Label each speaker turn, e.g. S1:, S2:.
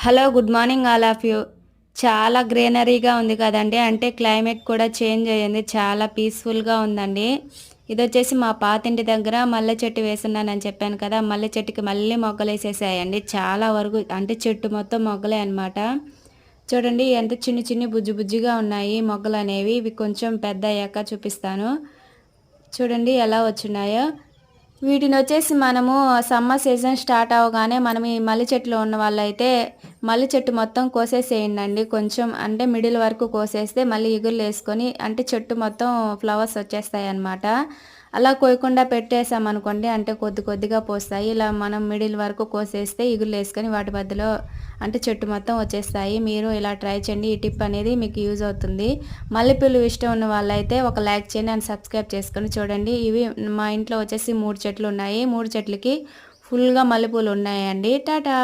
S1: Hello good morning all of you. చాలా గ్రీనరీగా ఉంది కదండి. అంటే క్లైమేట్ కూడా చేంజ్ అయ్యింది. చాలా పీస్ఫుల్గా ఉందండి. ఇదొచ్చేసి మా పాతింటి దగ్గర మల్లె చెట్టు వేసున్నానని చెప్పాను కదా. మల్లె చెట్టుకి మళ్ళీ మొగ్గలేసేసాయండి. చాలా వరకు అంటే చెట్టు మొత్తం మొగ్గలే అనమాట. చూడండి ఎంత చిన్ని చిన్ని బుజ్జి బుజ్జిగా ఉన్నాయి మొగ్గలు అనేవి. ఇవి కొంచెం పెద్ద అయ్యాక చూపిస్తాను. చూడండి ఎలా వచ్చున్నాయో. వీటినొచ్చేసి మనము సమ్మర్ సీజన్ స్టార్ట్ అవ్వగానే మనం ఈ మల్లె చెట్టులో ఉన్న వాళ్ళైతే మల్లె చెట్టు మొత్తం కోసేసేయండండి. కొంచెం అంటే మిడిల్ వరకు కోసేస్తే మళ్ళీ ఇగుర్లేసుకొని అంటే చెట్టు మొత్తం ఫ్లవర్స్ వచ్చేస్తాయన్నమాట. అలా కోయకుండా పెట్టేసామనుకోండి అంటే కొద్ది కొద్దిగా పోస్తాయి. ఇలా మనం మిడిల్ వరకు కోసేస్తే ఇగుర్లేసుకొని వాటి మధ్యలో అంటే చెట్టు మొత్తం వచ్చేస్తాయి. మీరు ఇలా ట్రై చేయండి. ఈ టిప్ అనేది మీకు యూజ్ అవుతుంది. మల్లెపూలు ఇష్టం ఉన్న వాళ్ళైతే ఒక లైక్ చేయండి అండ్ సబ్స్క్రైబ్ చేసుకొని చూడండి. ఇవి మా ఇంట్లో వచ్చేసి 3 చెట్లు ఉన్నాయి. 3 చెట్లకి ఫుల్‌గా మల్లెపూలు ఉన్నాయండి. టాటా.